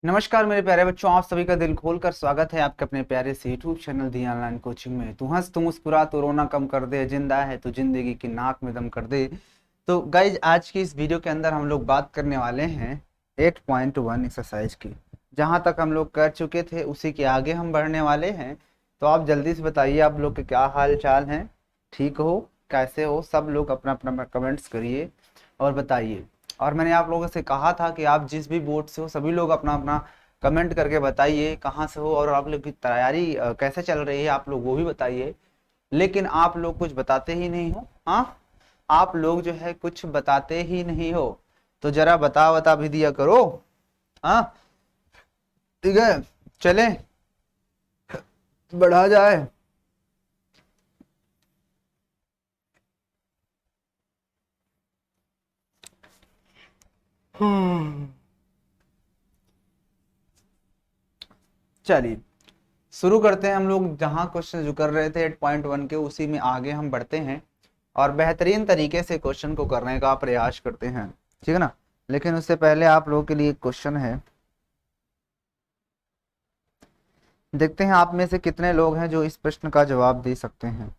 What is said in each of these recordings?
नमस्कार मेरे प्यारे बच्चों, आप सभी का दिल खोलकर स्वागत है आपके अपने प्यारे से यूट्यूब चैनल दी ऑनलाइन कोचिंग में। तू हंस, तू मुस्कुरा, तो रोना कम कर दे, जिंदा है तो जिंदगी की नाक में दम कर दे। तो गाइज, आज की इस वीडियो के अंदर हम लोग बात करने वाले हैं 8.1 एक्सरसाइज की। जहां तक हम लोग कर चुके थे उसी के आगे हम बढ़ने वाले हैं। तो आप जल्दी से बताइए, आप लोग के क्या हाल चाल हैं? ठीक हो? कैसे हो? सब लोग अपना अपना कमेंट्स करिए और बताइए। और मैंने आप लोगों से कहा था कि आप जिस भी बोर्ड से हो सभी लोग अपना अपना कमेंट करके बताइए कहाँ से हो और आप लोग की तैयारी कैसे चल रही है, आप लोग वो भी बताइए। लेकिन आप लोग कुछ बताते ही नहीं हो। हाँ, आप लोग जो है कुछ बताते ही नहीं हो। तो जरा बता भी दिया करो। हाँ, ठीक है, चले बढ़ा जाए। चलिए शुरू करते हैं। हम लोग जहाँ क्वेश्चन जो कर रहे थे 8.1 के, उसी में आगे हम बढ़ते हैं और बेहतरीन तरीके से क्वेश्चन को करने का प्रयास करते हैं, ठीक है ना। लेकिन उससे पहले आप लोगों के लिए एक क्वेश्चन है। देखते हैं आप में से कितने लोग हैं जो इस प्रश्न का जवाब दे सकते हैं।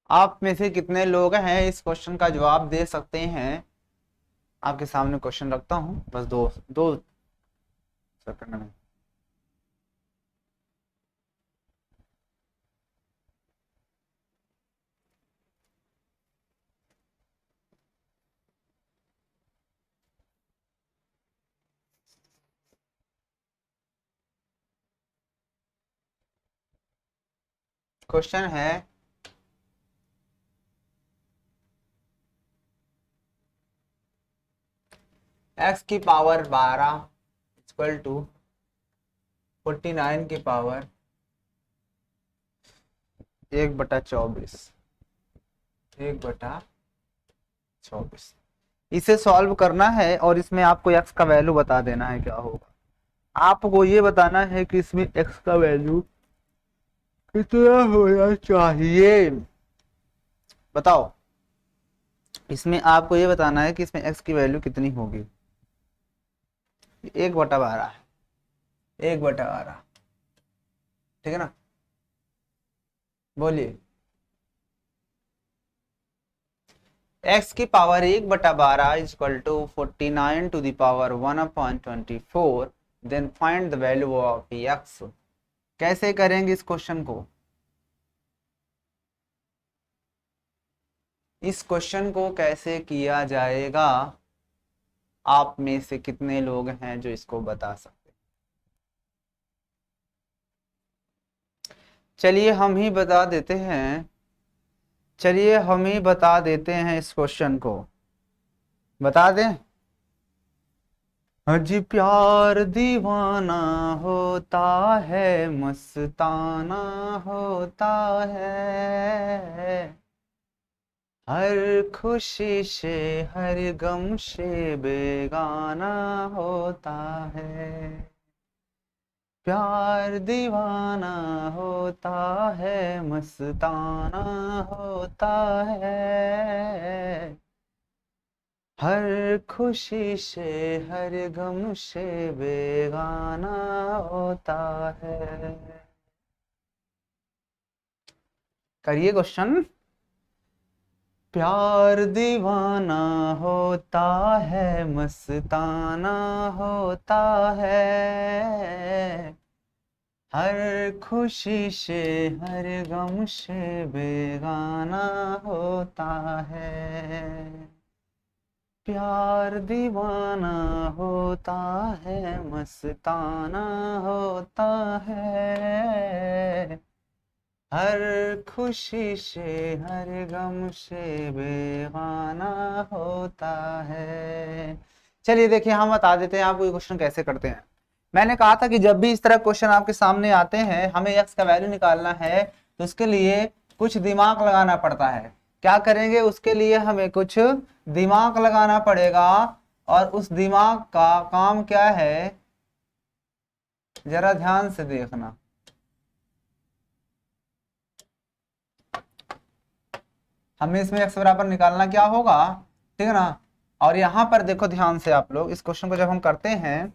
आप में से कितने लोग हैं इस क्वेश्चन का जवाब दे सकते हैं? आपके सामने क्वेश्चन रखता हूं, बस दो दो सेकंड में। क्वेश्चन है, x की पावर 12 इक्वल टू 49 की पावर 1/24। 1/24 इसे सॉल्व करना है और इसमें आपको x का वैल्यू बता देना है क्या होगा। आपको ये बताना है कि इसमें x का वैल्यू कितना होना चाहिए। बताओ, इसमें आपको ये बताना है कि इसमें x की वैल्यू कितनी होगी। 1/12 है, 1/12, ठीक है ना। बोलिए। x की power 1/12 equal to 49 to the power 1/24। Then find the value of x। कैसे करेंगे इस क्वेश्चन को? इस क्वेश्चन को कैसे किया जाएगा? आप में से कितने लोग हैं जो इसको बता सकते? चलिए हम ही बता देते हैं। चलिए हम ही बता देते हैं इस क्वेश्चन को। बता दें। हजी प्यार दीवाना होता है, मस्ताना होता है। हर खुशी से हर गम से बेगाना होता है। प्यार दीवाना होता है, मस्ताना होता है। हर खुशी से हर गम से बेगाना होता है। करिए क्वेश्चन। प्यार दीवाना होता है, मस्ताना होता है। हर खुशी से हर गम से बेगाना होता है। प्यार दीवाना होता है, मस्ताना होता है। हर खुशी से हर गम से बेगाना होता है। चलिए देखिए, हम बता देते हैं आपको ये क्वेश्चन कैसे करते हैं। मैंने कहा था कि जब भी इस तरह क्वेश्चन आपके सामने आते हैं, हमें x का वैल्यू निकालना है, तो उसके लिए कुछ दिमाग लगाना पड़ता है। क्या करेंगे? उसके लिए हमें कुछ दिमाग लगाना पड़ेगा, और उस दिमाग का काम क्या है, जरा ध्यान से देखना। हमें इसमें x बराबर निकालना क्या होगा, ठीक है ना। और यहां पर देखो ध्यान से आप लोग, इस क्वेश्चन को जब हम करते हैं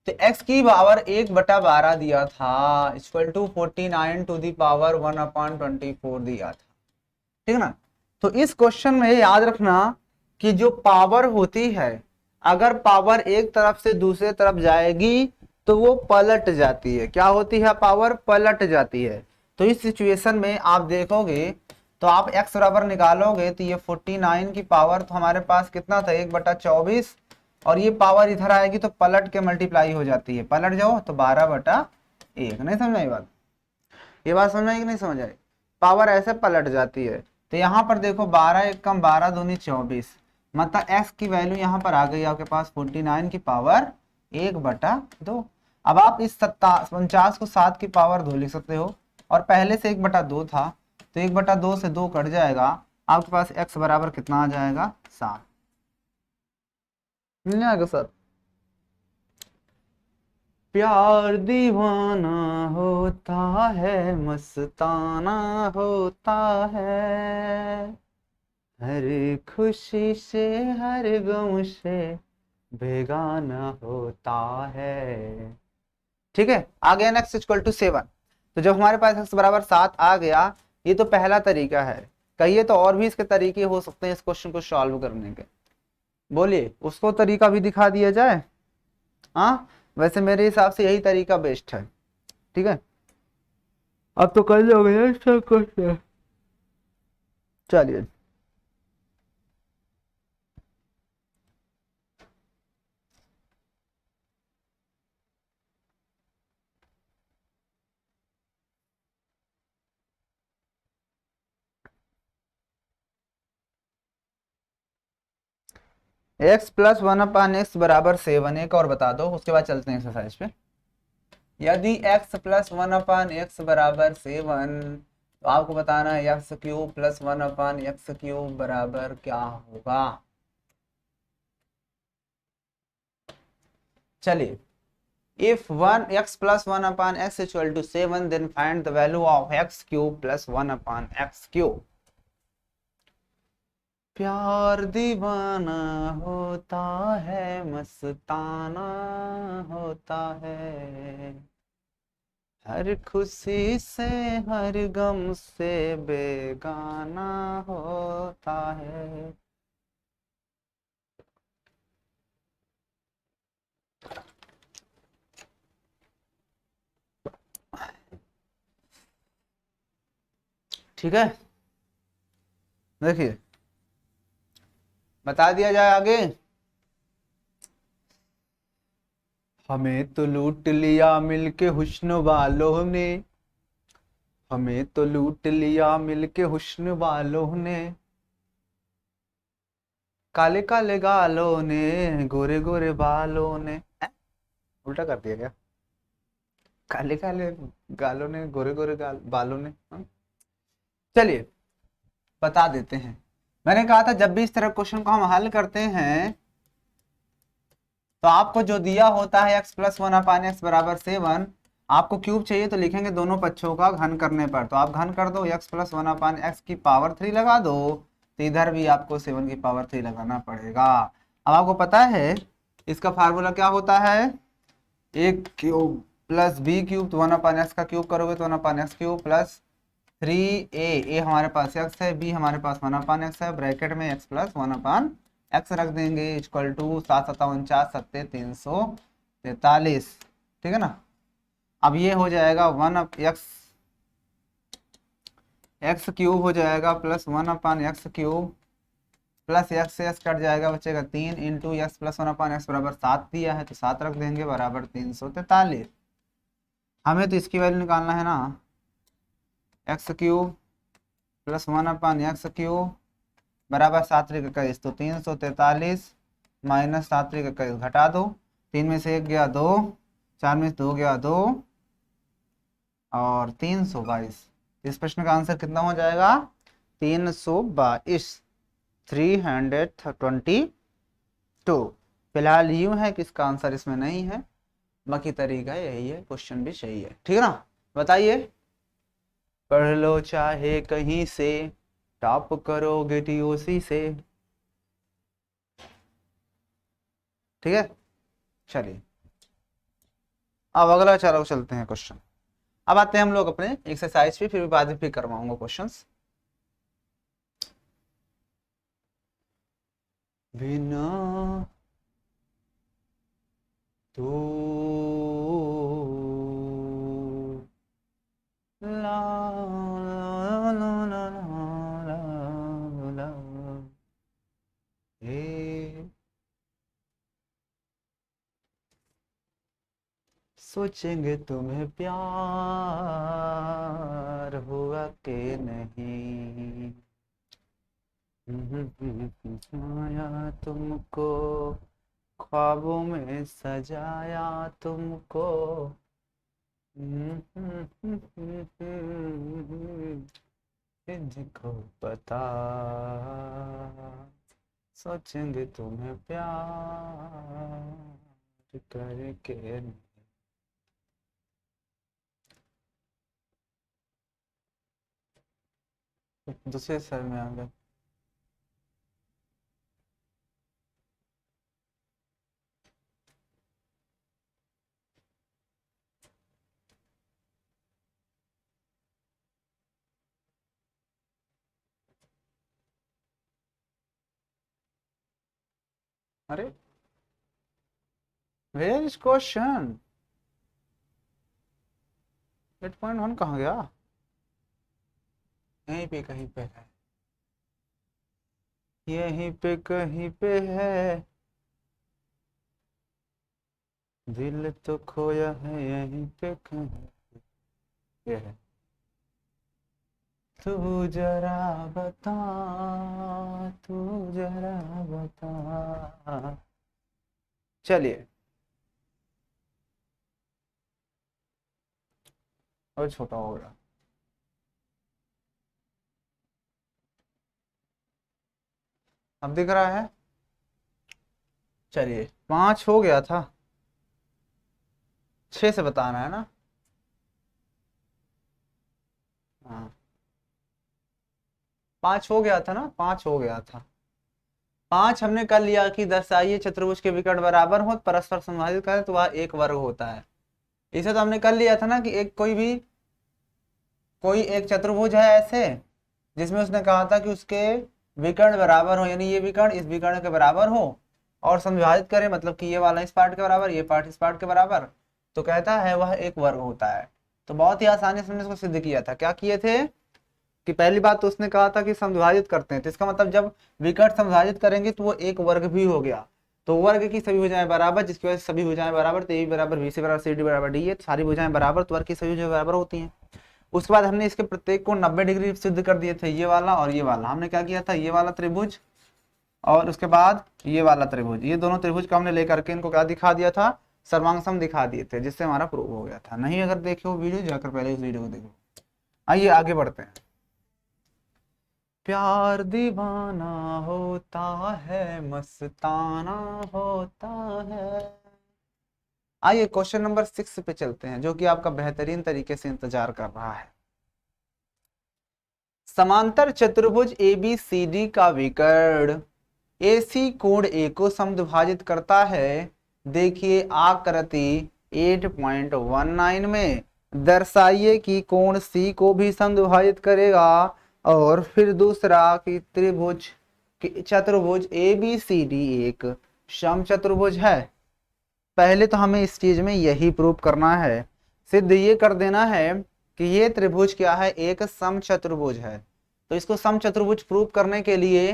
तो x की पावर 1/12 दिया था, equal to 49 to the power 1/24 दिया था, ठीक है ना। तो इस क्वेश्चन में याद रखना कि जो पावर होती है, अगर पावर एक तरफ से दूसरे तरफ जाएगी तो वो पलट जाती है। क्या होती है? पावर पलट जाती है। तो इस सिचुएशन में आप देखोगे तो आप x बराबर निकालोगे तो ये 49 की पावर तो हमारे पास कितना था, 1/24, और ये पावर इधर आएगी तो पलट के मल्टीप्लाई हो जाती है, पलट जाओ तो 12/1। नहीं समझ आई बात? ये बात समझ आई कि नहीं समझ आई? पावर ऐसे पलट जाती है। तो यहाँ पर देखो 12 एक कम 12 दूनी 24, मतलब x की वैल्यू यहाँ पर आ गई आपके पास 49 की पावर 1/2। अब आप इस 49 को 7 की पावर 2 लिख सकते हो, और पहले से 1/2 था तो 1/2 से 2 कट जाएगा, आपके पास x बराबर कितना आ जाएगा, 7। मिल जाएगा सर। प्यार दीवाना होता है, मस्ताना होता है, हर खुशी से हर गम से बेगाना होता है। ठीक है, आ गया नेक्स्ट इक्वल टू 7। तो जब हमारे पास x बराबर 7 आ गया, ये तो पहला तरीका है। कहिए तो और भी इसके तरीके हो सकते हैं इस क्वेश्चन को सॉल्व करने के, बोलिए उसको तरीका भी दिखा दिया जाए। हाँ, वैसे मेरे हिसाब से यही तरीका बेस्ट है, ठीक है। अब तो कर लोगे ना इसका क्वेश्चन, चलिए। x प्लस 1/x बराबर 7, एक और बता दो, उसके बाद चलते हैं एक्सरसाइज पे। यदि x प्लस 1/x बराबर 7, तो आपको बताना है एक्स क्यूब प्लस 1/x³ बराबर क्या होगा। चलिए, if 1x plus 1/x equal to 7, then find the value of x³ plus 1/x³। प्यार दीवाना होता है, मस्ताना होता है, हर खुशी से हर गम से बेगाना होता है। ठीक है, देखिए बता दिया जाए आगे। हमें तो लूट लिया मिलके हुस्न वालों ने, हमें तो लूट लिया मिलके हुस्न वालों ने, काले काले गालों ने, गोरे गोरे बालों ने। उल्टा कर दिया क्या? काले काले गालों ने, गोरे गोरे बालों ने। हाँ? चलिए बता देते हैं। मैंने कहा था जब भी इस तरह क्वेश्चन को हम हल करते हैं तो आपको जो दिया होता है x प्लस 1/x बराबर 7, आपको क्यूब चाहिए तो लिखेंगे दोनों पक्षों का घन करने पर, तो आप घन कर दो, x प्लस 1/x की पावर 3 लगा दो, तो इधर भी आपको 7 की पावर 3 लगाना पड़ेगा। अब आपको पता है इसका फार्मूला क्या होता है, a cube plus b cube, तो 1/x का क्यूब करोगे तो 1/x³ प्लस 3a, हमारे पास x है, b हमारे पास 1/x है, ब्रैकेट में x प्लस 1/x रख देंगे, इक्वल टू 7×7=49, 343, ठीक है ना। अब ये हो जाएगा 1/x³ हो जाएगा प्लस 1/x³ प्लस x से x कट जाएगा, बचेगा 3 इंटू x प्लस 1/x बराबर 7 दिया है तो 7 रख देंगे, बराबर 343। हमें तो इसकी वैल्यू निकालना है ना, x³ प्लस 1/x³ बराबर 7×21, तो 343 माइनस 7×21 घटा दो, 3 में से 1 गया 2, 4 में से 2 गया 2 और 322। इस प्रश्न का आंसर कितना हो जाएगा? 322, 322। फिलहाल यूं है कि इसका आंसर इसमें नहीं है, बाकी तरीका यही है, क्वेश्चन भी सही है। ठीक है ना? बताइए। पढ़ लो चाहे कहीं से, टॉप करोगे टीओसी से। ठीक है, चलिए अब अगला चलो चलते हैं क्वेश्चन। अब आते हैं हम लोग अपने एक्सरसाइज पे, फिर बाद में फिर करवाऊंगा क्वेश्चंस। बिना तू ला ला ला ला ला ला ला हे, सोचेंगे तुम्हें प्यार हुआ के नहीं। आया तुमको, ख्वाबों में सजाया तुमको। तुझको पता, सोचेंगे तुम्हें प्यार करके। दूसरे सर में आ गए। अरे वेयर इज क्वेश्चन? 8.1 कहाँ गया? यहीं पे कहीं पे है, यहीं पे कहीं पे है, दिल तो खोया है यहीं पे कहीं पे है। तू जरा बता, तू जरा बता। चलिए और छोटा हो गया। अब दिख रहा है? चलिए 5 हो गया था, 6 से बताना है ना? हाँ 5 हो गया था ना, 5 हो गया था। 5 हमने कर लिया कि दर्शाइए चतुर्भुज के विकर्ण बराबर हो, परस्पर संवादित करें तो वह एक वर्ग होता है। इसे तो हमने कर लिया था ना कि एक कोई एक चतुर्भुज है ऐसे, जिसमें उसने कहा था कि उसके विकर्ण बराबर हो, यानी ये विकर्ण इस विकर्ण के बराबर हो, और समविभाजित करें, मतलब कि ये वाला इस पार्ट के बराबर, ये पार्ट इस पार्ट के बराबर, तो कहता है वह एक वर्ग होता है। तो बहुत ही आसानी से हमने इसको सिद्ध किया था। क्या किए थे कि पहली बात तो उसने कहा था कि समविभाजित करते हैं, तो इसका मतलब जब विकर्ण समविभाजित करेंगे तो वो एक वर्ग भी हो गया। तो वर्ग की सभी भुजाएं बराबर, जिसकी वजह से सभी भुजाएं बराबर, तो ए बराबर बी सी बराबर सी डी बराबर डी, ये सारी भुजाएं बराबर, तो वर्ग की सभी भुजाएं बराबर होती हैं। उसके बाद हमने इसके प्रत्येक को 90 डिग्री सिद्ध कर दिए थे, ये वाला और ये वाला। हमने क्या किया था, ये वाला त्रिभुज और उसके बाद ये वाला त्रिभुज, ये दोनों त्रिभुज को हमने लेकर के इनको क्या दिखा दिया था, सर्वांग दिखा दिए थे, जिससे हमारा प्रूव हो गया था। नहीं अगर देखे हो वीडियो, जाकर पहले उस वीडियो को देखो। आइए आगे बढ़ते हैं। प्यार दीवाना होता है, मस्ताना होता है। आइए क्वेश्चन नंबर 6 पे चलते हैं, जो कि आपका बेहतरीन तरीके से इंतजार कर रहा है। समांतर चतुर्भुज ABCD का विकर्ण AC कोण A को समद्विभाजित करता है। देखिए आकृति 8.19 में दर्शाइए कि कोण C को भी समद्विभाजित करेगा, और फिर दूसरा कि त्रिभुज चतुर्भुज ABCD एक समचतुर्भुज है। पहले तो हमें इस चीज में यही प्रूव करना है, सिद्ध ये कर देना है कि ये त्रिभुज क्या है, एक समचतुर्भुज है। तो इसको समचतुर्भुज प्रूव करने के लिए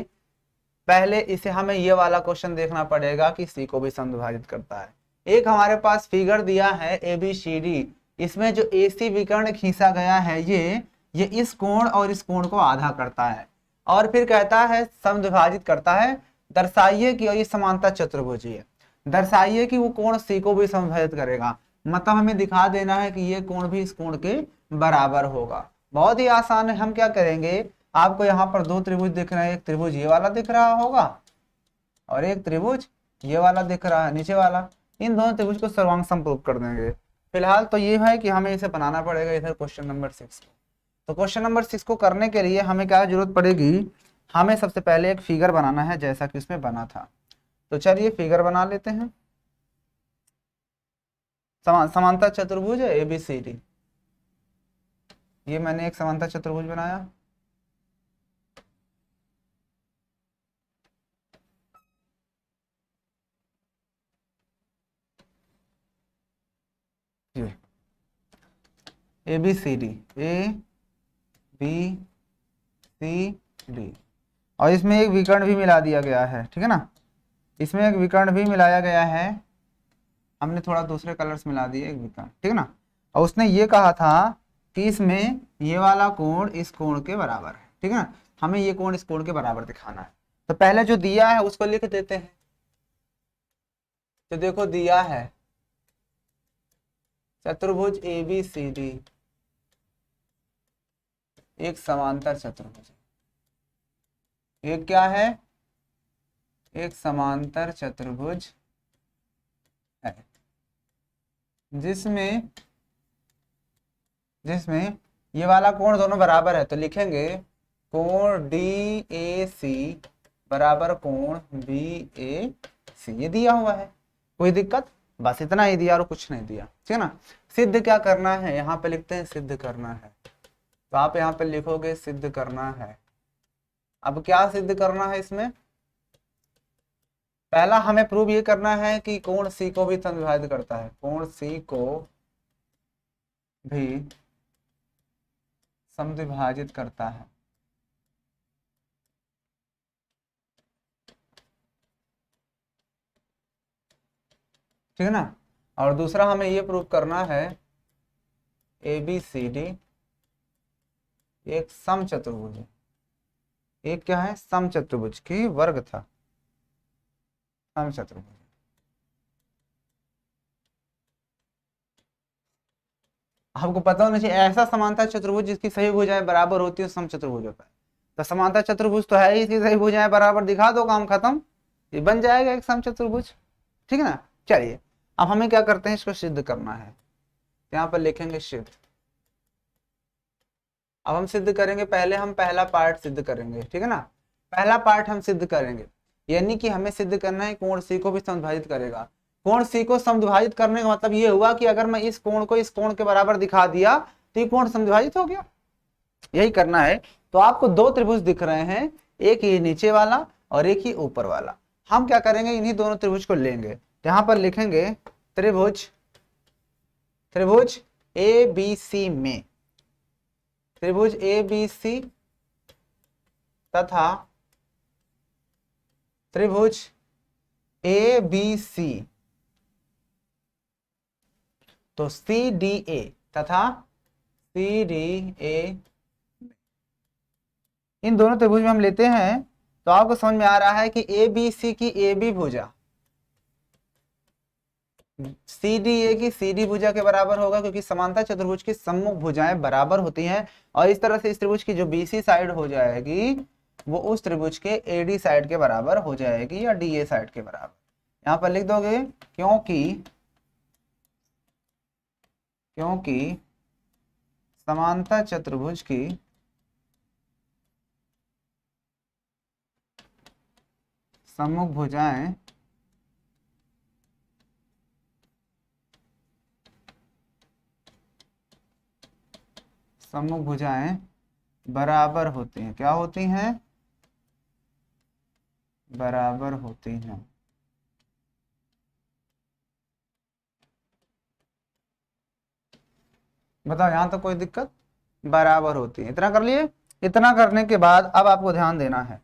पहले इसे हमें ये वाला क्वेश्चन देखना पड़ेगा कि सी को भी समद्विभाजित करता है। एक हमारे पास फिगर दिया है ABCD, इसमें जो AC विकर्ण खींचा गया है ये इस कोण और इस कोण को आधा करता है, और फिर कहता है समद्विभाजित करता है। दर्शाइए कि ये समांतर चतुर्भुज है। दर्शाइए कि वो कोण सी को भी समविभाजित करेगा, मतलब हमें दिखा देना है कि ये कोण भी इस कोण के बराबर होगा। बहुत ही आसान है। हम क्या करेंगे, आपको यहाँ पर दो त्रिभुज दिख रहे हैं, एक त्रिभुज ये वाला दिख रहा होगा और एक त्रिभुज ये वाला दिख रहा है नीचे वाला। इन दोनों त्रिभुज को सर्वांग समरूप कर देंगे। फिलहाल तो ये है कि हमें इसे बनाना पड़ेगा इधर क्वेश्चन नंबर 6 को। तो क्वेश्चन नंबर 6 को करने के लिए हमें क्या जरूरत पड़ेगी, हमें सबसे पहले एक फिगर बनाना है जैसा कि उसमें बना था। तो चलिए फिगर बना लेते हैं। समांतर चतुर्भुज है ABCD। ये मैंने एक समांतर चतुर्भुज बनाया। ये ABCD ABCD, और इसमें एक विकर्ण भी मिला दिया गया है, ठीक है ना। इसमें एक विकर्ण भी मिलाया गया है, हमने थोड़ा दूसरे कलर्स मिला दिए एक विकर्ण, ठीक है ना। और उसने ये कहा था कि इसमें ये वाला कोण इस कोण के बराबर है, ठीक है ना। हमें ये कोण इस कोण के बराबर दिखाना है। तो पहले जो दिया है उसको लिख देते हैं। तो देखो दिया है चतुर्भुज ABCD एक समांतर चतुर्भुज। एक क्या है, एक समांतर चतुर्भुज है जिसमें ये वाला कोण दोनों बराबर है। तो लिखेंगे कोण DAC बराबर कोण BAC। ये दिया हुआ है, कोई दिक्कत, बस इतना ही दिया और कुछ नहीं दिया, ठीक है ना। सिद्ध क्या करना है, यहाँ पे लिखते हैं सिद्ध करना है। तो आप यहाँ पे लिखोगे सिद्ध करना है। अब क्या सिद्ध करना है इसमें, पहला हमें प्रूव ये करना है कि कोण C को भी समविभाजित करता है, कोण C को भी समविभाजित करता है। ठीक है ना। और दूसरा हमें ये प्रूव करना है ABCD एक समचतुर्भुज है। एक क्या है, समचतुर्भुज की वर्ग था, समचतुर्भुज। आपको पता होना चाहिए ऐसा समांतर चतुर्भुज जिसकी सही भुजाएं बराबर होती है समचतुर्भुज होता है। तो समांतर चतुर्भुज तो है ही, इसकी सही भुजाएं बराबर दिखा दो, काम खत्म, ये बन जाएगा एक समचतुर्भुज, ठीक है ना। चलिए अब हमें क्या करते हैं, इसको सिद्ध करना है। यहाँ पर लिखेंगे सिद्ध। अब हम सिद्ध करेंगे, पहले हम पहला पार्ट सिद्ध करेंगे, ठीक है ना। पहला पार्ट हम सिद्ध करेंगे, यानी कि हमें सिद्ध करना है कोण C को भी समविभाजित करेगा। कोण C को समविभाजित करने का मतलब ये हुआ कि अगर मैं इस कोण को इस कोण के बराबर दिखा दिया तो ये कोण समविभाजित हो गया, यही करना है। तो आपको दो त्रिभुज दिख रहे हैं, एक ये नीचे वाला और एक ही ऊपर वाला। हम क्या करेंगे, इन्हीं दोनों त्रिभुज को लेंगे। यहाँ पर लिखेंगे त्रिभुज ABC में, त्रिभुज ABC तथा त्रिभुज ABC, तो CDA तथा CDA, इन दोनों त्रिभुज में हम लेते हैं। तो आपको समझ में आ रहा है कि ABC की AB भुजा CDA की CD भुजा के बराबर होगा, क्योंकि समांतर चतुर्भुज की सम्मुख भुजाएं बराबर होती हैं। और इस तरह से इस त्रिभुज की जो BC साइड हो जाएगी वो उस त्रिभुज के AD साइड के बराबर हो जाएगी या DA साइड के बराबर। यहाँ पर लिख दोगे क्योंकि समांतर चतुर्भुज की सम्मुख भुजाएं बराबर होती हैं। क्या होती हैं, बराबर होती हैं। बताओ यहां तक कोई दिक्कत, बराबर होती है। इतना कर लिए। इतना करने के बाद अब आपको ध्यान देना है,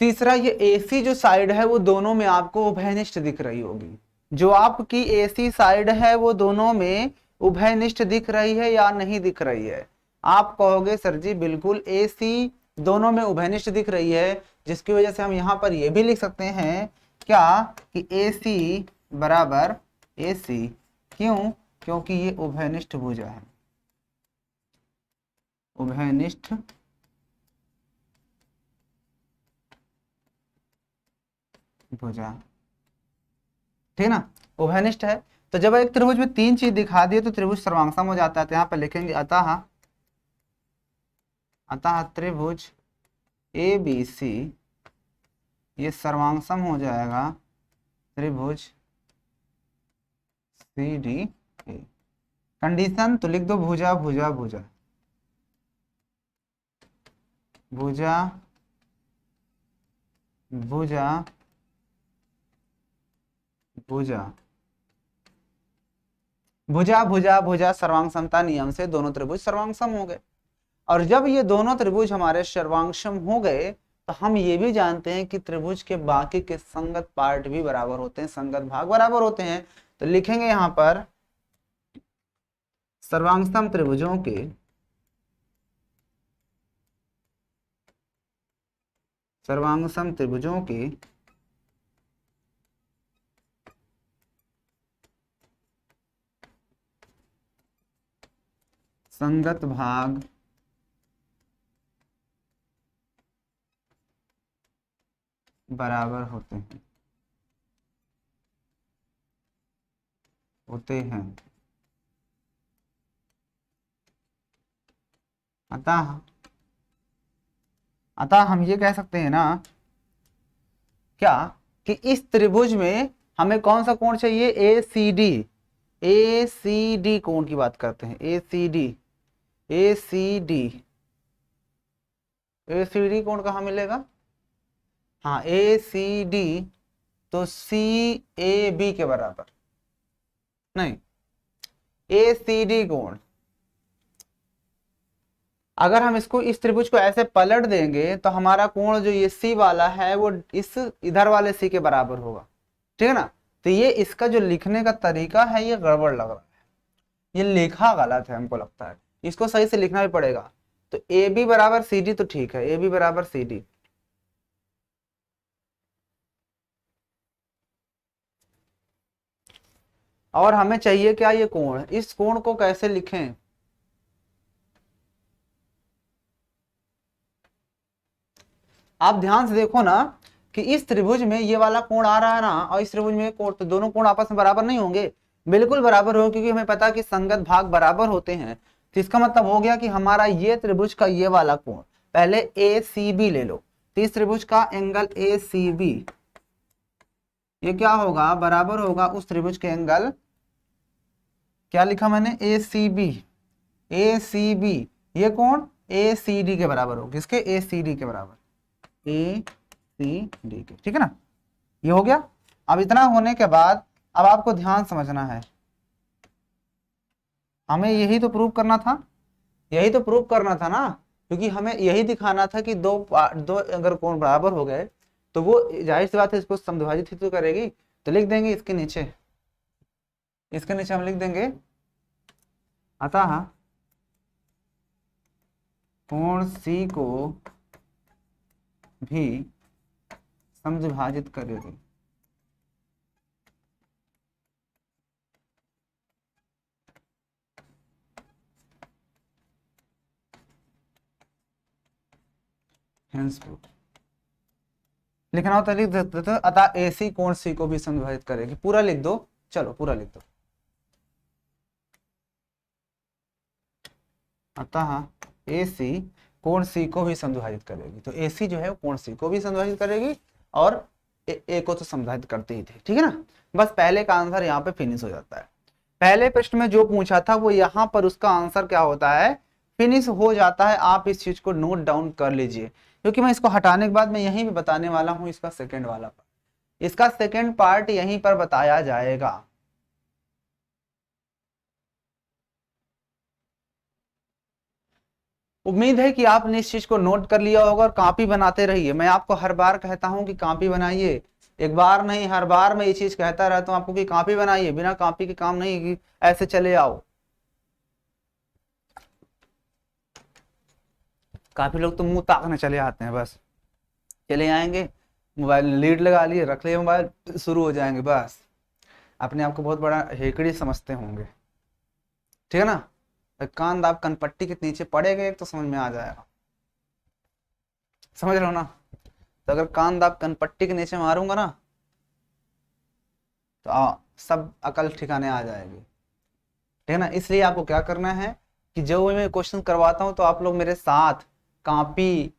तीसरा ये AC जो साइड है वो दोनों में आपको उभयनिष्ठ दिख रही होगी। जो आपकी AC साइड है वो दोनों में उभयनिष्ठ दिख रही है या नहीं दिख रही है। आप कहोगे सर जी बिल्कुल AC दोनों में उभयनिष्ठ दिख रही है, जिसकी वजह से हम यहाँ पर ये भी लिख सकते हैं क्या कि AC बराबर AC, क्यों? क्योंकि ये उभयनिष्ठ भुजा है, उभयनिष्ठ भुजा, ठीक ना, उभयनिष्ठ है। तो जब एक त्रिभुज में तीन चीज दिखा दिए तो त्रिभुज सर्वांगसम हो जाता है। तो यहाँ पे लिखेंगे अतः, अतः त्रिभुज ABC ये सर्वांगसम हो जाएगा त्रिभुज CDE। कंडीशन तो लिख दो भुजा भुजा भुजा, भुजा भुजा भुजा भुजा भुजा भुजा सर्वांग समता नियम से दोनों त्रिभुज सर्वांगसम हो गए। और जब ये दोनों त्रिभुज हमारे सर्वांगसम हो गए तो हम ये भी जानते हैं कि त्रिभुज के बाकी के संगत पार्ट भी बराबर होते हैं, संगत भाग बराबर होते हैं। तो लिखेंगे यहां पर सर्वांगसम त्रिभुजों के सर्वांगसम त्रिभुजों के संगत भाग बराबर होते हैं। अतः अतः हम ये कह सकते हैं ना क्या कि इस त्रिभुज में हमें कौन सा कोण चाहिए? ACD, ACD कोण की बात करते हैं, ACD, ACD, ACD कोण कहाँ मिलेगा? हाँ ACD तो CAB के बराबर नहीं, ACD कोण अगर हम इसको इस त्रिभुज को ऐसे पलट देंगे तो हमारा कोण जो ये C वाला है वो इस इधर वाले C के बराबर होगा, ठीक है ना। तो ये इसका जो लिखने का तरीका है ये गड़बड़ लग रहा है, ये लिखा गलत है हमको लगता है, इसको सही से लिखना भी पड़ेगा। तो AB बराबर CD तो ठीक है, AB बराबर CD, और हमें चाहिए क्या? ये कोण। इस कोण को कैसे लिखें? आप ध्यान से देखो ना कि इस त्रिभुज में ये वाला कोण आ रहा है ना और इस त्रिभुज में कोण, तो दोनों कोण आपस में बराबर नहीं होंगे? बिल्कुल बराबर हो, क्योंकि हमें पता है कि संगत भाग बराबर होते हैं। तो इसका मतलब हो गया कि हमारा ये त्रिभुज का ये वाला कोण, पहले ACB ले लो, तो इस त्रिभुज का एंगल ACB ये क्या होगा? बराबर होगा उस त्रिभुज के एंगल, क्या लिखा मैंने? ACB, ACB ये कोण ACD के बराबर होगा। किसके? ACD के बराबर, ACD के, ठीक है ना। ये हो गया। अब इतना होने के बाद अब आपको ध्यान समझना है, हमें यही तो प्रूव करना था, यही तो प्रूव करना था ना, क्योंकि हमें यही दिखाना था कि दो अगर कोण बराबर हो गए तो वो जाहिर सी बात है इसको समद्विभाजित ही तो करेगी। तो लिख देंगे इसके नीचे, इसके नीचे हम लिख देंगे अतः कोण C को भी समद्विभाजित करेगी। लिखना होता लिख देते थे, अतः AC कोण C को भी समद्विभाजित करेगी। पूरा लिख दो, चलो पूरा लिख दो। अतः AC कोण C को भी समद्विभाजित करेगी। तो AC जो है वो कोण C को भी समद्विभाजित करेगी और A को तो समद्विभाजित करते ही थे, ठीक है ना। बस पहले का आंसर यहाँ पे फिनिश हो जाता है। पहले प्रश्न में जो पूछा था वो यहाँ पर उसका आंसर क्या होता है? फिनिश हो जाता है। आप इस चीज को नोट डाउन कर लीजिए, क्योंकि मैं इसको हटाने के बाद मैं यहीं पे बताने वाला हूँ इसका सेकेंड वाला पार्ट, इसका सेकेंड पार्ट यहीं पर बताया जाएगा। उम्मीद है कि आपने इस चीज को नोट कर लिया होगा और कॉपी बनाते रहिए। मैं आपको हर बार कहता हूं कि कॉपी बनाइए, एक बार नहीं हर बार मैं ये चीज कहता रहता हूं आपको कि कॉपी बनाइए, बिना कॉपी के काम नहीं कि ऐसे चले आओ। काफी लोग तो मुंह ताकने चले आते हैं, बस चले आएंगे मोबाइल लीड लगा लिए, रख लिए मोबाइल, शुरू हो जाएंगे बस। अपने आप को बहुत बड़ा हेकड़ी समझते होंगे, ठीक है ना। तो कान दाब कनपट्टी के नीचे पड़ेगा एक तो समझ में आ जाएगा, समझ रहे हो ना। तो अगर कान दाब कनपट्टी के नीचे मारूंगा ना तो सब अकल ठिकाने आ जाएगी, ठीक है ना। इसलिए आपको क्या करना है कि जो भी मैं क्वेश्चन करवाता हूँ तो आप लोग मेरे साथ कॉपी,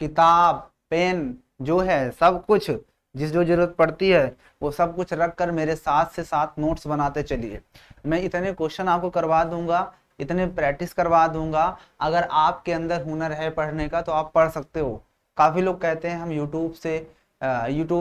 किताब, पेन जो है सब कुछ, जिस जो जरूरत पड़ती है वो सब कुछ रख कर मेरे साथ से साथ नोट्स बनाते चलिए। मैं इतने क्वेश्चन आपको करवा दूंगा, इतने प्रैक्टिस करवा दूंगा। अगर आपके अंदर हुनर है पढ़ने का तो आप पढ़ सकते हो। काफी लोग कहते हैं हम यूट्यूब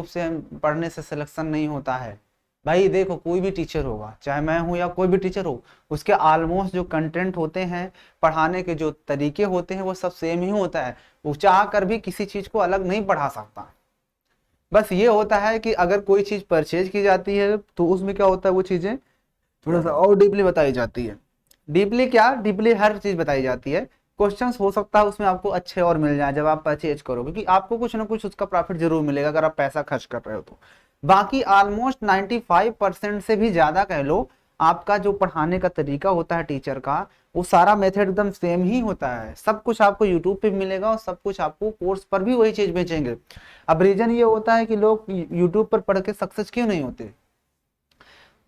से पढ़ने से सिलेक्शन नहीं होता है। भाई देखो, कोई भी टीचर होगा, चाहे मैं हूं या कोई भी टीचर हो, उसके ऑलमोस्ट जो कंटेंट होते हैं, पढ़ाने के जो तरीके होते हैं वो सब सेम ही होता है। वो चाह कर भी किसी चीज को अलग नहीं पढ़ा सकता। बस ये होता है कि अगर कोई चीज परचेज की जाती है तो उसमें क्या होता है, वो चीजें थोड़ा सा और डीपली बताई जाती है। डीपली क्या, डीपली हर चीज बताई जाती है। क्वेश्चंस हो सकता है उसमें आपको अच्छे और मिल जाए जब आप परचेज करो, क्योंकि आपको कुछ ना कुछ उसका प्रॉफिट जरूर मिलेगा अगर आप पैसा खर्च कर रहे हो तो। बाकी ऑलमोस्ट 95% से भी ज्यादा कह लो, आपका जो पढ़ाने का तरीका होता है टीचर का, वो सारा मेथड एकदम सेम ही होता है। सब कुछ आपको यूट्यूब पे मिलेगा और सब कुछ आपको कोर्स पर भी वही चीज बेचेंगे। अब रीजन ये होता है कि लोग यूट्यूब पर पढ़ के सक्सेस क्यों नहीं होते।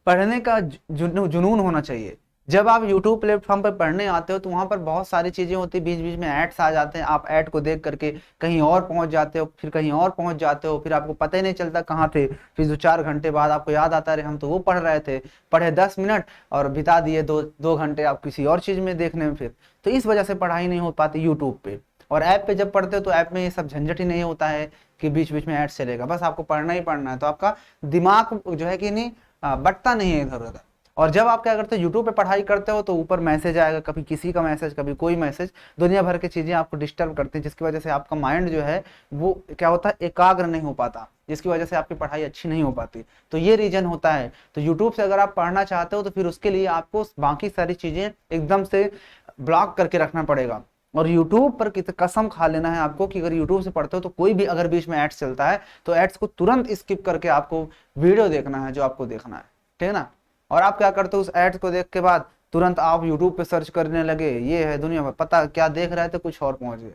पढ़ने का जुनून होना चाहिए। जब आप YouTube प्लेटफॉर्म पर पढ़ने आते हो तो वहां पर बहुत सारी चीजें होती है, बीच बीच में एड्स आ जाते हैं, आप ऐड को देख करके कहीं और पहुंच जाते हो, फिर कहीं और पहुंच जाते हो, फिर आपको पता ही नहीं चलता कहाँ थे। फिर 2-4 घंटे बाद आपको याद आता है हम तो वो पढ़ रहे थे, पढ़े 10 मिनट और बिता दिए 2 घंटे आप किसी और चीज में देखने में। फिर तो इस वजह से पढ़ाई नहीं हो पाती यूट्यूब पे। और ऐप पे जब पढ़ते हो तो ऐप में ये सब झंझट ही नहीं होता है कि बीच बीच में ऐड चलेगा, बस आपको पढ़ना ही पढ़ना है। तो आपका दिमाग जो है कि नहीं बटता नहीं है इधर उधर। और जब आप क्या करते हो, यूट्यूब पे पढ़ाई करते हो तो ऊपर मैसेज आएगा, कभी किसी का मैसेज, कभी कोई मैसेज, दुनिया भर की चीजें आपको डिस्टर्ब करती हैं, जिसकी वजह से आपका माइंड जो है वो क्या होता है, एकाग्र नहीं हो पाता, जिसकी वजह से आपकी पढ़ाई अच्छी नहीं हो पाती। तो ये रीजन होता है। तो यूट्यूब से अगर आप पढ़ना चाहते हो तो फिर उसके लिए आपको बाकी सारी चीजें एकदम से ब्लॉक करके रखना पड़ेगा। और YouTube पर कसम खा लेना है आपको कि अगर YouTube से पढ़ते हो तो कोई भी अगर बीच में एड्स चलता है तो एड्स को तुरंत स्किप करके आपको वीडियो देखना है जो आपको देखना है, ठीक है ना। और आप क्या करते हो, उस एड्स को देख के बाद तुरंत आप YouTube पे सर्च करने लगे, ये है दुनिया में, पता क्या देख रहे थे, कुछ और पहुंच गए।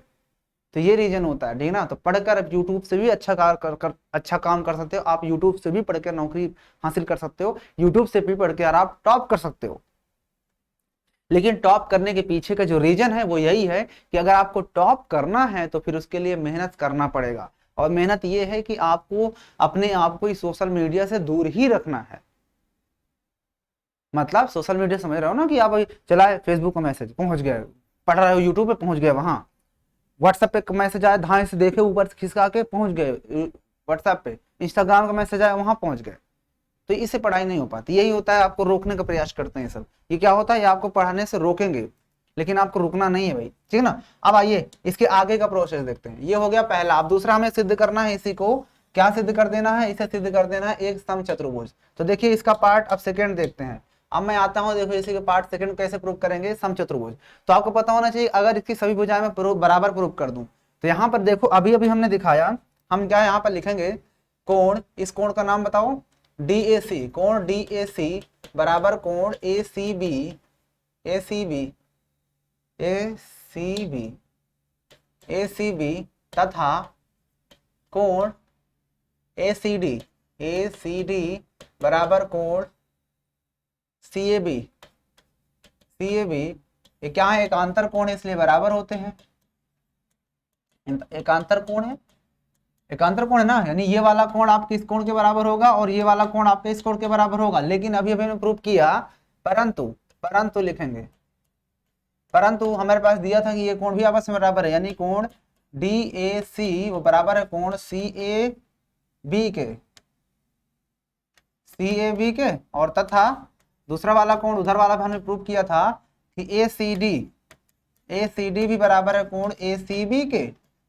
तो ये रीजन होता है, ठीक है ना। तो पढ़कर आप यूट्यूब से भी अच्छा काम कर सकते हो। आप यूट्यूब से भी पढ़ के नौकरी हासिल कर सकते हो, यूट्यूब से भी पढ़ के और आप टॉप कर सकते हो। लेकिन टॉप करने के पीछे का जो रीजन है वो यही है कि अगर आपको टॉप करना है तो फिर उसके लिए मेहनत करना पड़ेगा। और मेहनत ये है कि आपको अपने आप को इस सोशल मीडिया से दूर ही रखना है। मतलब सोशल मीडिया समझ रहे हो ना, कि आप चलाए फेसबुक का मैसेज पहुंच गए, पढ़ रहे हो यूट्यूब पे पहुंच गए, वहां व्हाट्सएप पे मैसेज आया, धाए से देखे ऊपर से खिसका के पहुंच गए व्हाट्सएप पे, इंस्टाग्राम का मैसेज आया वहां पहुंच गए। तो इससे पढ़ाई नहीं हो पाती। यही होता है, आपको रोकने का प्रयास करते हैं सब। ये क्या होता है, ये आपको पढ़ाने से रोकेंगे, लेकिन आपको रुकना नहीं है भाई, ठीक है ना। अब आइए इसके आगे का प्रोसेस देखते हैं। ये हो गया पहला। अब दूसरा हमें सिद्ध करना है, इसी को क्या सिद्ध कर देना है, इसे सिद्ध कर देना है एक समचतुर्भुज। तो देखिए इसका पार्ट अब सेकंड देखते हैं। अब मैं आता हूं, देखो इसी के पार्ट सेकंड कैसे प्रूव करेंगे, समचतुर्भुज। तो आपको पता होना चाहिए, अगर इसकी सभी भुजाएं मैं बराबर प्रूव कर दूं तो यहाँ पर देखो अभी अभी हमने दिखाया, हम क्या यहाँ पर लिखेंगे, कोण, इस कोण का नाम बताओ, DAC, कोण DAC बराबर कोण ACB, ACB, ACB, ACB तथा कोण ACD, ACD बराबर कोण CAB, CAB। ये क्या है, एकांतर कोण है इसलिए बराबर होते हैं। एकांतर कोण है, एकांतर कोण है ना, यानी ये वाला कोण आपके इस कोण के बराबर होगा और ये वाला कोण आपके इस कोण के बराबर होगा। लेकिन अभी अभी हमने प्रूव किया, परंतु परंतु लिखेंगे, परंतु हमारे पास दिया था कि ये कोण भी आपस में बराबर है, यानी कोण DAC वो बराबर है कोण CAB के, CAB के। और तथा दूसरा वाला कोण, उधर वाला भी हमने प्रूव किया था कि ACD, ACD भी बराबर है कोण ACB के।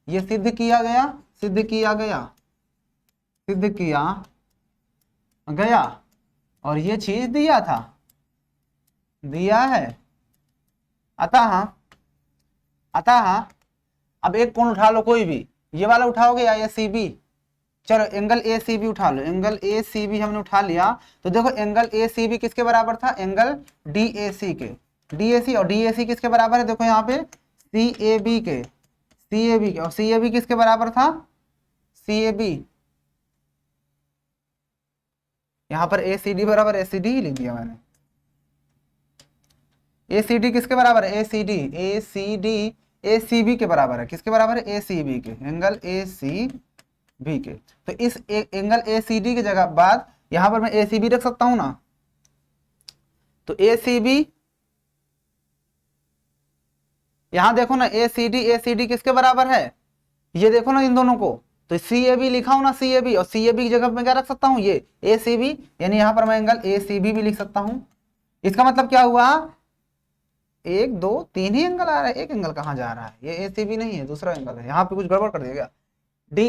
ये सिद्ध किया गया, सिद्ध किया गया, सिद्ध किया गया। और ये चीज दिया था, दिया है। अतः अतः अब एक कोण उठा लो कोई भी, ये वाला उठाओगे या ये CB, चलो एंगल ए सी बी उठा लो, एंगल ए सी बी हमने उठा लिया। तो देखो एंगल ए सी बी किसके बराबर था, एंगल डी ए सी के। डी ए सी और डी ए सी किसके बराबर है, देखो यहाँ पे सी ए बी के, सी ए बी के। और सी ए बी किसके बराबर था, सी ए बी, यहाँ पर ए सी डी बराबर ए सी डी ही लिख दिया मैंने। ए सी डी किसके बराबर है, ए C D, A C D A C B के बराबर है। किसके बराबर है, ए सी बी के, एंगल ए सी बी के। तो इस एंगल ए सी डी की जगह बाद यहां पर मैं ए सी बी रख सकता हूं ना। तो ए सी बी, यहां देखो ना ए सी डी किसके बराबर है, ये देखो ना इन दोनों को। तो सी ए बी लिखा हूं ना, सी ए बी, और सी ए बी की जगह मैं क्या रख सकता हूं, ये ए सी बी, यानी यहां पर मैं एंगल ए सी बी भी लिख सकता हूं। इसका मतलब क्या हुआ, एक दो तीन ही एंगल आ रहा है, एक एंगल कहाँ जा रहा है, ये ए सी बी नहीं है, दूसरा एंगल है। यहाँ पे कुछ गड़बड़ कर दिया गया। डी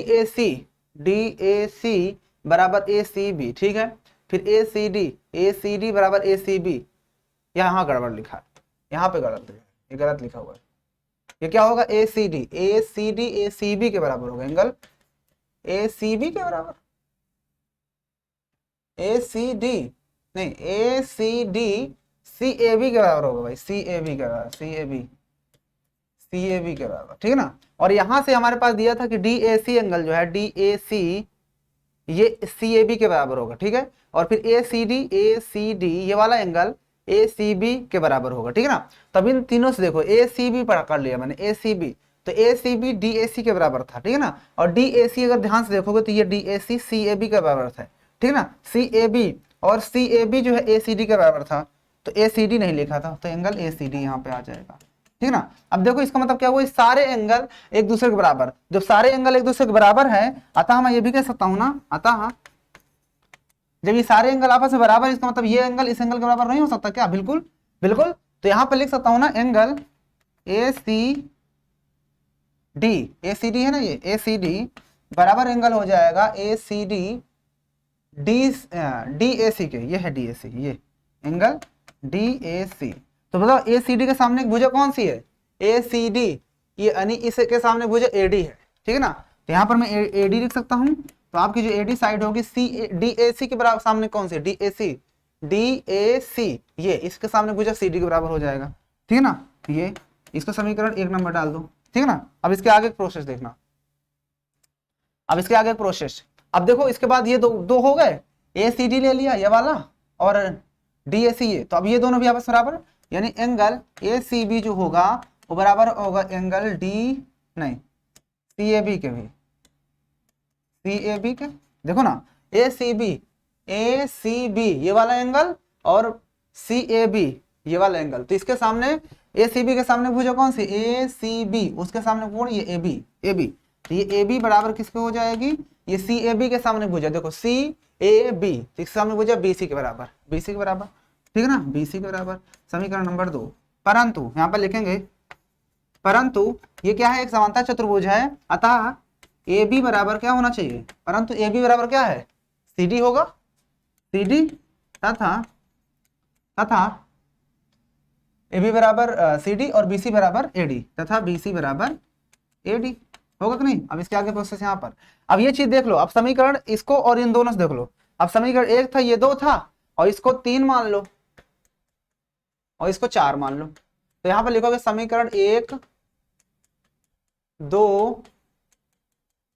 ए सी बराबर ए सी बी, ठीक है। फिर ए सी डी बराबर ए सी बी, यहाँ गड़बड़ लिखा है, यहाँ पे गलत है, ये गलत लिखा हुआ है। ये क्या होगा, ए C D A C B के बराबर होगा, एंगल ए सी बी के बराबर, ए सी डी नहीं, ए C D C A B के बराबर होगा भाई, सी ए बी के बराबर, सी ए बी के बराबर, ठीक है ना। और यहां से हमारे पास दिया था कि डी ए सी एंगल जो है, डी ए सी ये सी ए बी के बराबर होगा, ठीक है। और फिर ए सी डी ये वाला एंगल ए सी बी के बराबर होगा, ठीक है ना। तब इन तीनों से देखो ए सी बी पढ़ लिया मैंने, ए सी बी, तो ए सी बी डी ए सी के बराबर था, ठीक है ना। और डी ए सी अगर ध्यान से देखोगे तो ये D A C C A B के बराबर था, ठीक है ना। सी ए बी और सी ए बी जो है ए सी डी के बराबर था, तो ए सी डी नहीं लिखा था, तो एंगल ए सी डी यहाँ पे आ जाएगा, ठीक है ना। अब देखो इसका मतलब क्या हुआ, सारे एंगल एक दूसरे के बराबर, जब सारे एंगल एक दूसरे के बराबर है, अतः मैं ये भी कह सकता हूं ना, अतः जब ये सारे एंगल आपस में बराबर, इसका मतलब ये एंगल इस एंगल के बराबर नहीं हो सकता क्या, बिल्कुल बिल्कुल। तो यहां पर लिख सकता हूं ना, एंगल ए सी डी है ना, ये ए सी डी बराबर एंगल हो जाएगा ए सी डी डी ए सी के, ये है डी ए सी, ये एंगल डी ए सी। तो बताओ ए सी डी के सामने एक भुजा कौन सी है, ए सी डी, ये यानी इसके सामने भुजा ए डी है, ठीक है ना। तो यहाँ पर मैं ए डी लिख सकता हूँ। तो आपकी जो ए डी साइड होगी सी डी ए सी के बराबर, सामने कौन सी, डी ए सी, ये इसके सामने भुजा सी डी के बराबर हो जाएगा, ठीक है ना। ये इसका समीकरण 1 नंबर डाल दो, ठीक है ना। अब इसके आगे प्रोसेस देखना, अब इसके आगे प्रोसेस। अब देखो इसके बाद ये दो हो गए, ए सी डी ले लिया ये वाला और डी ए सी ये, तो अब ये दोनों भी आपस बराबर, यानी एंगल ए सी बी जो होगा वो बराबर होगा एंगल डी नहीं सी ए बी के भी, सी ए बी के। देखो ना ए सी बी ये वाला एंगल और सी ए बी ये वाला एंगल, तो इसके सामने ए सी बी के सामने भुजा कौन सी, ए सी बी, उसके सामने कौन, ये ए बी। तो ये ए बी बराबर किसके हो जाएगी, ये सी ए बी के सामने भुजा, देखो सी ए बी, इसके सामने भुजा बी सी के बराबर, बी सी के बराबर, ठीक है ना, बी सी के बराबर। समीकरण नंबर 2। परंतु यहाँ पर लिखेंगे, परंतु ये क्या है, एक समांतर चतुर्भुज है, अतः ए बी बराबर क्या होना चाहिए, परंतु ए बी बराबर क्या है, सी डी होगा, सी डी तथा ए बी बराबर सी डी और बी सी बराबर ए डी, तथा बी सी बराबर ए डी होगा कि नहीं। अब इसके आगे प्रोसेस यहाँ पर, अब ये चीज देख लो, अब समीकरण इसको और इन दोनों से देख लो। अब समीकरण 1 था, ये 2 था, और इसको 3 मान लो और इसको 4 मान लो। तो यहाँ पर लिखोगे समीकरण 1 2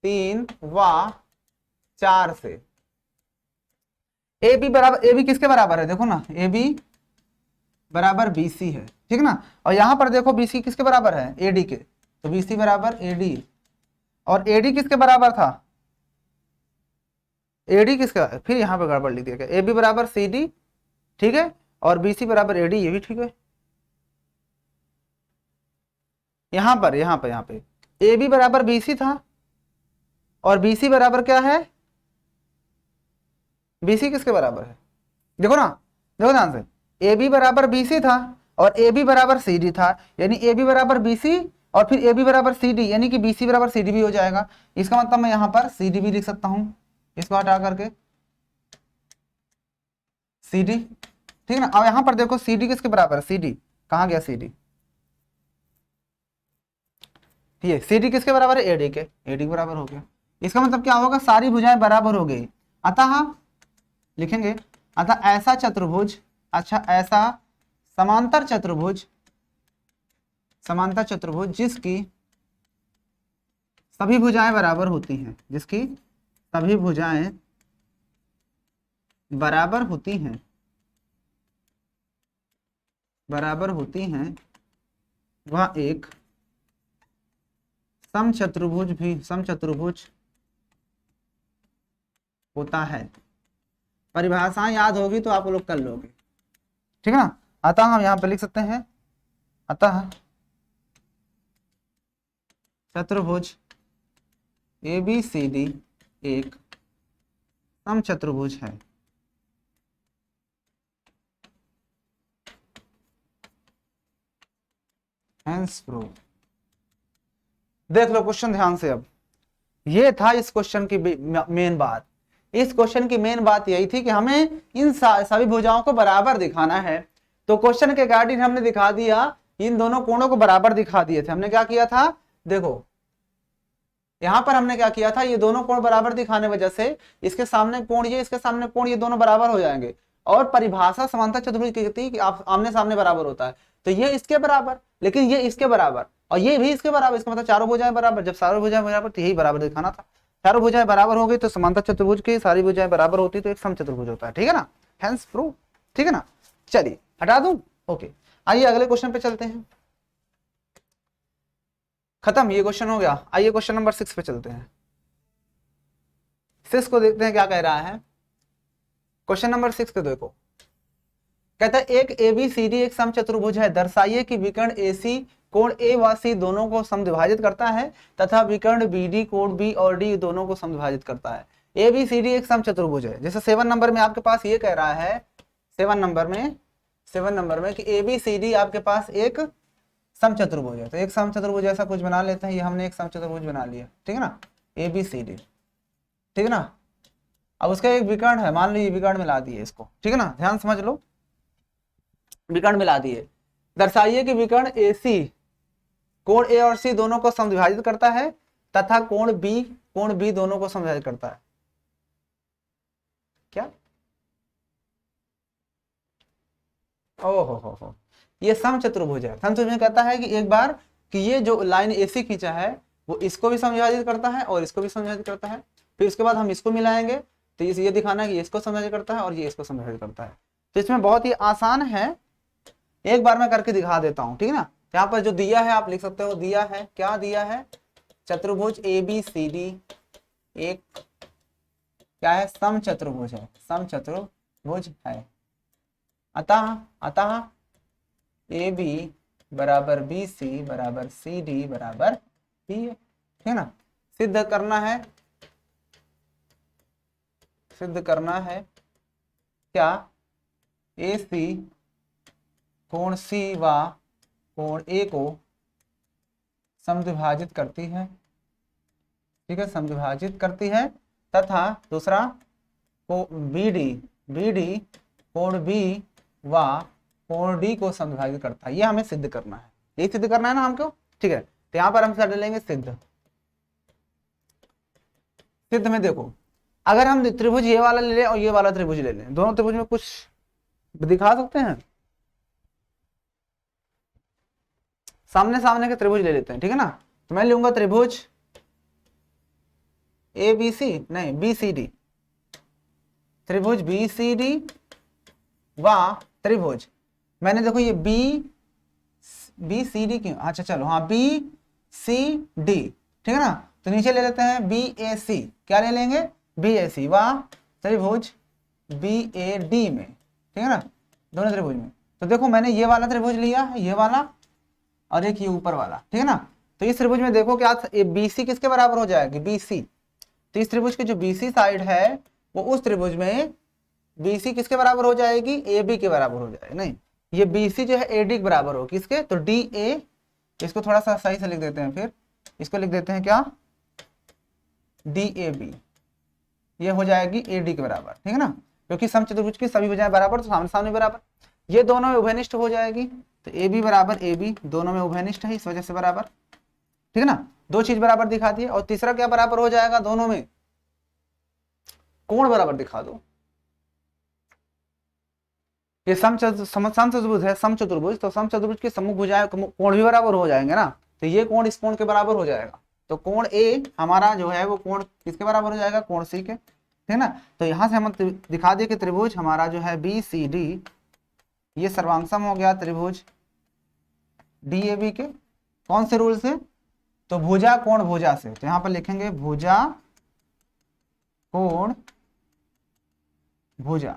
3 व 4 से ए बी बराबर, ए बी किसके बराबर है, देखो ना ए बी बराबर बी सी है, ठीक है ना। और यहाँ पर देखो बी सी किसके बराबर है, ए डी के, तो बी सी बराबर ए डी, और ए डी किसके बराबर था, ए डी किसका, फिर यहाँ पर गड़बड़ लिख दिया गया, ए बी बराबर सी डी, ठीक है, और बी सी बराबर ए डी, ये भी ठीक है। यहाँ पे ए बी बराबर बी सी था, और बी सी बराबर क्या है, बी सी किसके बराबर है, देखो ना, देखो ध्यान से, ए बी बराबर बी सी था और ए बी बराबर सी डी था, यानी ए बी बराबर बी सी और फिर ए बी बराबर सी डी, यानी कि बी सी बराबर सी डी भी हो जाएगा। इसका मतलब मैं यहाँ पर सी डी भी लिख सकता हूँ, इसको हटा करके सी डी, ठीक है ना। अब यहाँ पर देखो सी डी किसके बराबर है, सी डी कहाँ गया, सी डी, ये सी डी किसके बराबर है, ए डी के, ए डी के बराबर हो गया। इसका मतलब क्या होगा, सारी भुजाएं बराबर हो गई। अतः लिखेंगे, अतः ऐसा चतुर्भुज, अच्छा ऐसा समांतर चतुर्भुज, समांतर चतुर्भुज जिसकी सभी भुजाएं बराबर होती हैं, जिसकी सभी भुजाएं बराबर होती हैं, बराबर होती हैं, वह एक समचतुर्भुज भी समचतुर्भुज होता है। परिभाषाएं याद होगी तो आप लोग कर लोगे, ठीक है ना। अतः हम यहां पर लिख सकते हैं, अतः चतुर्भुज ABCD एक समचतुर्भुज है। Hence prove. देख लो क्वेश्चन ध्यान से। अब ये था इस क्वेश्चन की मेन बात। इस क्वेश्चन की मेन बात यही थी कि हमें इन सभी भुजाओं को बराबर दिखाना है। तो क्वेश्चन के अकॉर्डिंग हमने दिखा दिया, इन दोनों कोणों को बराबर दिखा दिए थे। हमने क्या किया था, देखो यहां पर हमने क्या किया था, ये दोनों कोण बराबर दिखाने वजह से इसके सामने कोण ये, इसके सामने कोण ये, दोनों बराबर हो जाएंगे। और परिभाषा समांतर चतुर्भुज की कहती है कि आप आमने सामने बराबर होता है। तो ये इसके बराबर, लेकिन ये इसके बराबर और ये भी इसके बराबर, इसका मतलब चारों भुजाएं बराबर। जब चारों भुजाएं बराबर तो यही बराबर दिखाना था। चारों भुजाएं बराबर हो गई तो समांतर चतुर्भुज की सारी भुजाएं बराबर होती तो एक समचतुर्भुज होता है, ठीक है ना। हेंस प्रूव, ठीक है ना। चलिए हटा दूं, ओके। आइए अगले क्वेश्चन पे चलते हैं। खत्म, ये क्वेश्चन हो गया। आइए क्वेश्चन नंबर 6 पे चलते हैं। 6 को देखते हैं क्या कह रहा है। क्वेश्चन नंबर 6 को देखो, कहता है एक ABCD एक समचतुर्भुज है, दर्शाइए कि विकर्ण AC कोण A व C दोनों को समद्विभाजित करता है तथा विकर्ण BD कोण B और D दोनों को समद्विभाजित करता है। ABCD एक समचतुर्भुज है। जैसे 7 नंबर में आपके पास ये कह रहा है, 7 नंबर में कि ABCD आपके पास एक समचतुर्भुज है। तो एक समचतुर्भुज ऐसा कुछ बना लेते हैं। ये हमने एक समचतुर्भुज बना लिया, ठीक है ना, ABCD, ठीक है ना। अब उसका एक विकर्ण है, मान लीजिए विकर्ण मिला दिए इसको, ठीक है ना, ध्यान समझ लो, विकर्ण मिला दिए। दर्शाइए कि विकर्ण AC कोण A और C दोनों को समद्विभाजित करता है तथा कोण B दोनों को समद्विभाजित करता है। क्या, ओहो, ये समचतुर्भुज है। समचतुर्भुज में कहता है कि एक बार कि ये जो लाइन AC खींचा है वो इसको भी समद्विभाजित करता है और इसको भी समद्विभाजित करता है। फिर उसके बाद हम इसको मिलाएंगे तो ये दिखाना है कि इसको समद्विभाजित करता है और ये इसको समद्विभाजित करता है। तो इसमें बहुत ही आसान है, एक बार मैं करके दिखा देता हूं, ठीक है ना। यहाँ पर जो दिया है आप लिख सकते हो, दिया है, क्या दिया है, चतुर्भुज ABCD एक क्या है, समचतुर्भुज है, समचतुर्भुज है। अतः AB बराबर BC बराबर CD बराबर B है, ठीक है ना। सिद्ध करना है क्या, AC कोण C व कोण A को समद्विभाजित करती है, ठीक है, समद्विभाजित करती है तथा दूसरा को BD कोण B व कोण D को समद्विभाजित करता है। ये हमें सिद्ध करना है, यही सिद्ध करना है ना हमको, ठीक है। तो यहाँ पर हम कर लेंगे सिद्ध। सिद्ध में देखो, अगर हम त्रिभुज ये वाला ले लें और ये वाला त्रिभुज ले लें, दोनों त्रिभुज में कुछ दिखा सकते हैं, सामने सामने के त्रिभुज ले लेते हैं, ठीक है ना। तो मैं लूंगा त्रिभुज BCD, त्रिभुज BCD व त्रिभुज, मैंने देखो ये BCD क्यों, अच्छा चलो हाँ BCD, ठीक है ना। तो नीचे ले लेते हैं BAC, क्या ले लेंगे, BAC व त्रिभुज BAD में, ठीक है ना, दोनों त्रिभुज में। तो देखो मैंने ये वाला त्रिभुज लिया है, ये वाला, और एक ये ऊपर वाला, ठीक है ना। तो इस त्रिभुज में देखो क्या BC किसके बराबर हो जाएगी, BC। तो इस त्रिभुज की जो BC साइड है वो उस त्रिभुज में BC किसके बराबर हो जाएगी, AB के बराबर हो जाएगी। नहीं, ये BC जो है AD के बराबर हो, किसके, तो DA, इसको थोड़ा सा सही से लिख देते हैं, फिर इसको लिख देते हैं क्या, DAB, ये हो जाएगी AD के बराबर, ठीक है ना। क्योंकि समचतुर्भुज की सभी भुजाएं बराबर तो सामने सामने बराबर, ये दोनों में उभयनिष्ठ हो जाएगी। तो AB बराबर AB दोनों में उभयनिष्ठ है, इस वजह से बराबर, ठीक है ना। दो चीज बराबर दिखा दिए। और तीसरा क्या बराबर हो जाएगा, दोनों में कोण बराबर दिखा दो। ये समचतुर्भुज है, समचतुर्भुज, तो समचतुर्भुज के सम्मुख भुजाएं कोण भी बराबर हो जाएंगे ना, तो ये कोण इस कोण के बराबर हो जाएगा। तो कोण ए हमारा जो है वो कोण किसके बराबर हो जाएगा, कोण सी के, ठीक है ना। तो यहां से हम दिखा दिए कि त्रिभुज हमारा जो है बी सी डी, ये सर्वांगसम हो गया त्रिभुज डी ए बी के। कौन से रूल से, तो भुजा कोण भुजा से। तो यहां पर लिखेंगे भुजा कोण भुजा,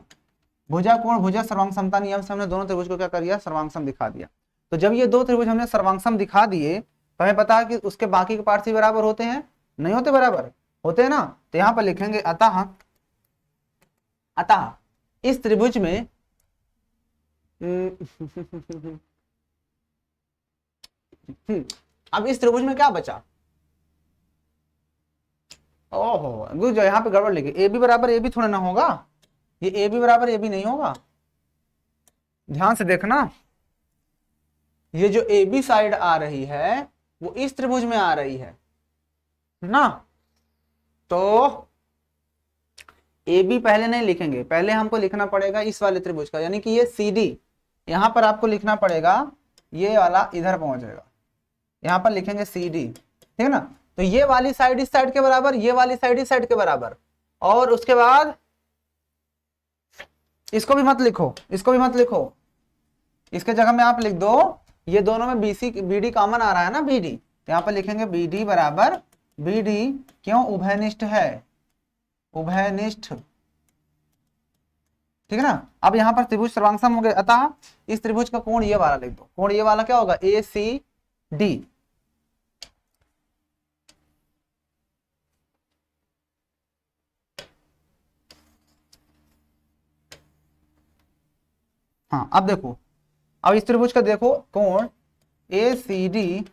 भुजा कोण भुजा सर्वांग समता नियम से हमने दोनों त्रिभुज को क्या कर दिया, सर्वांगसम दिखा दिया। तो जब ये दो त्रिभुज हमने सर्वांगसम दिखा दिए तो हमें पता है कि उसके बाकी के पार्ट्स भी बराबर होते हैं, नहीं होते, बराबर होते हैं ना। तो यहां पर लिखेंगे अतः, अतः इस त्रिभुज में अब इस त्रिभुज में क्या बचा, ओहो जो यहाँ पे गड़बड़ लिखी, ए बी बराबर ए बी थोड़ा ना होगा, ये ए बी बराबर ए बी नहीं होगा। ध्यान से देखना, ये जो ए बी साइड आ रही है वो इस त्रिभुज में आ रही है ना। तो ए बी पहले नहीं लिखेंगे, पहले हमको लिखना पड़ेगा इस वाले त्रिभुज का, यानी कि ये सी डी, यहां पर आपको लिखना पड़ेगा, ये वाला इधर पहुंच जाएगा, यहां पर लिखेंगे सी डी, ठीक है ना। तो ये वाली साइड इस साइड के बराबर, ये वाली साइड इस साइड के बराबर, और उसके बाद इसको भी मत लिखो, इसको भी मत लिखो, इसके जगह में आप लिख दो, ये दोनों में बीसी बीडी कॉमन आ रहा है ना, बीडी, यहां पर लिखेंगे बीडी बराबर बीडी, क्यों, उभयनिष्ठ है, उभयनिष्ठ, ठीक है ना। अब यहां पर त्रिभुज सर्वांगसम हो गए, अतः इस त्रिभुज का कोण ये वाला लिख दो, कोण ये वाला क्या होगा, ए सी डी। हाँ अब देखो, अब इस त्रिभुज का देखो कोण ए सी डी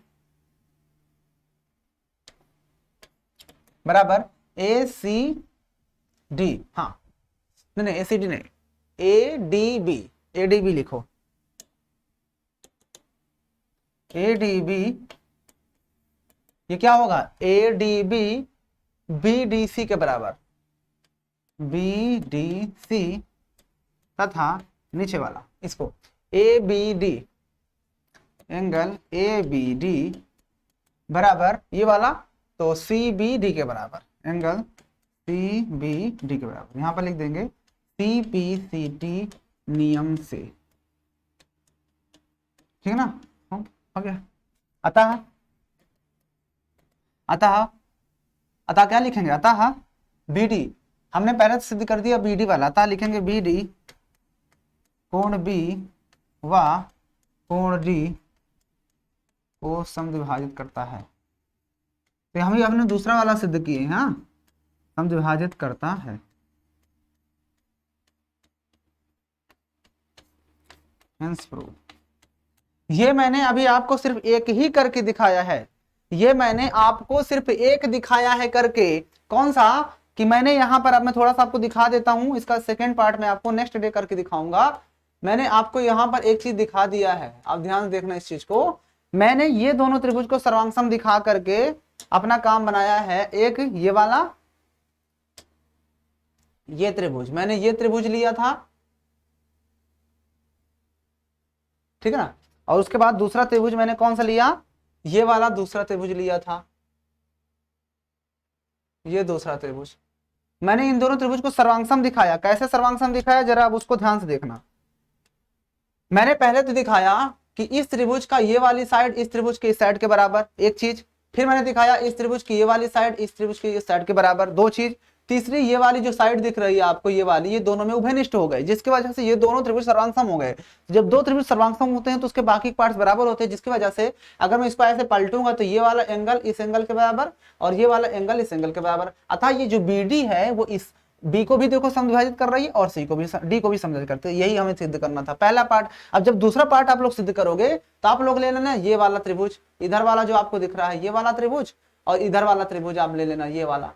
बराबर ए सी डी, हाँ नहीं ए सी डी नहीं, A D B, A D B लिखो, ए डी बी, ये क्या होगा, A D B B D C के बराबर, बी डी सी, तथा नीचे वाला इसको A B D, angle A B D बराबर ये वाला, तो सी बी डी के बराबर, एंगल सी बी डी के बराबर, यहां पर लिख देंगे सी पी सी टी नियम से, ठीक है ना, हो गया। अतः, अतः, अतः क्या लिखेंगे, अतः बी डी, हमने पहले सिद्ध कर दिया बी डी वाला, अतः लिखेंगे बी डी कोण बी व कोण डी को समद्विभाजित करता है। तो हम हमने दूसरा वाला सिद्ध किए, हाँ, समद्विभाजित करता है। हेंस प्रूव, ये मैंने अभी आपको सिर्फ एक ही करके दिखाया है, ये मैंने आपको सिर्फ एक दिखाया है करके, कौन सा, कि मैंने यहां पर, अब मैं थोड़ा सा आपको दिखा देता हूं, इसका सेकेंड पार्ट में आपको नेक्स्ट डे करके दिखाऊंगा। मैंने आपको यहां पर एक चीज दिखा दिया है, आप ध्यान से देखना इस चीज को, मैंने ये दोनों त्रिभुज को सर्वांगसम दिखा करके अपना काम बनाया है। एक ये वाला, ये त्रिभुज, मैंने ये त्रिभुज लिया था, ठीक है ना, और उसके बाद दूसरा त्रिभुज मैंने कौन सा लिया, ये वाला दूसरा त्रिभुज लिया था, ये दूसरा त्रिभुज। मैंने इन दोनों त्रिभुज को सर्वांगसम दिखाया, कैसे सर्वांगसम दिखाया, जरा अब उसको ध्यान से देखना। मैंने पहले तो दिखाया कि इस त्रिभुज का ये वाली साइड इस त्रिभुज के इस साइड के बराबर, एक चीज, फिर मैंने दिखाया इस त्रिभुज की ये वाली साइड इस त्रिभुज की इस साइड के बराबर, दो चीज, तीसरी ये वाली जो साइड दिख रही है आपको, ये वाली, ये दोनों में उभयनिष्ठ हो गए, जिसकी वजह से ये दोनों त्रिभुज सर्वांगसम हो गए। जब दो त्रिभुज सर्वांगसम होते हैं तो उसके बाकी पार्ट्स बराबर होते हैं, जिसकी वजह से अगर मैं इसको ऐसे पलटूंगा तो ये वाला एंगल इस एंगल के बराबर और ये वाला एंगल इस एंगल के बराबर। अतः ये जो बी डी है वो इस बी को भी देखो समविभाजित कर रही है और सी को भी, डी को भी समविभाजित करते हैं। यही हमें सिद्ध करना था पहला पार्ट। अब जब दूसरा पार्ट आप लोग सिद्ध करोगे तो आप लोग ले लेना ये वाला त्रिभुज, इधर वाला जो आपको दिख रहा है ये वाला त्रिभुज, और इधर वाला त्रिभुज आप ले लेना ये वाला,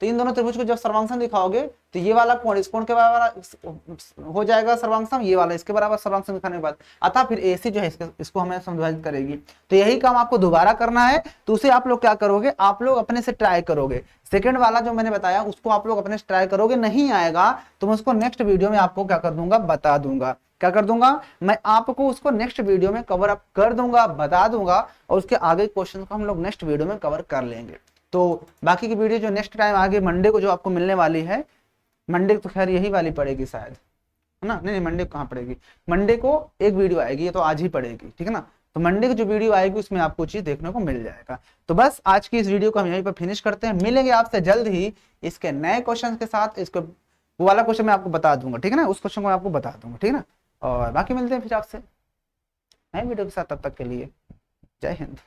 तो इन दोनों त्रिभुज को जब सर्वांगसम दिखाओगे तो ये वाला कोण इस कोण के बराबर हो जाएगा सर्वांगसम, ये वाला इसके बराबर सर्वांगसम दिखाने के बाद अतः फिर AC जो है इसको हमें समविभाजित करेगी। तो यही काम आपको दोबारा करना है। तो उसे आप लोग क्या करोगे, आप लोग अपने से ट्राई करोगे। सेकंड वाला जो मैंने बताया उसको आप लोग अपने से ट्राई करोगे, नहीं आएगा तो मैं उसको नेक्स्ट वीडियो में आपको क्या कर दूंगा, बता दूंगा। क्या कर दूंगा, मैं आपको उसको नेक्स्ट वीडियो में कवर अप कर दूंगा, बता दूंगा, और उसके आगे क्वेश्चन को हम लोग नेक्स्ट वीडियो में कवर कर लेंगे। तो बाकी की वीडियो जो नेक्स्ट टाइम आगे मंडे को जो आपको मिलने वाली है, मंडे को तो खैर यही वाली पड़ेगी शायद, है ना, नहीं मंडे को कहाँ पड़ेगी, मंडे को एक वीडियो आएगी, ये तो आज ही पड़ेगी, ठीक है ना। तो मंडे को जो वीडियो आएगी उसमें आपको चीज देखने को मिल जाएगा। तो बस आज की इस वीडियो को हम यहीं पर फिनिश करते हैं, मिलेंगे आपसे जल्द ही इसके नए क्वेश्चन के साथ। इसको वो वाला क्वेश्चन मैं आपको बता दूंगा, ठीक है ना, उस क्वेश्चन को मैं आपको बता दूंगा, ठीक है ना। और बाकी मिलते हैं फिर आपसे नए वीडियो के साथ, तब तक के लिए जय हिंद।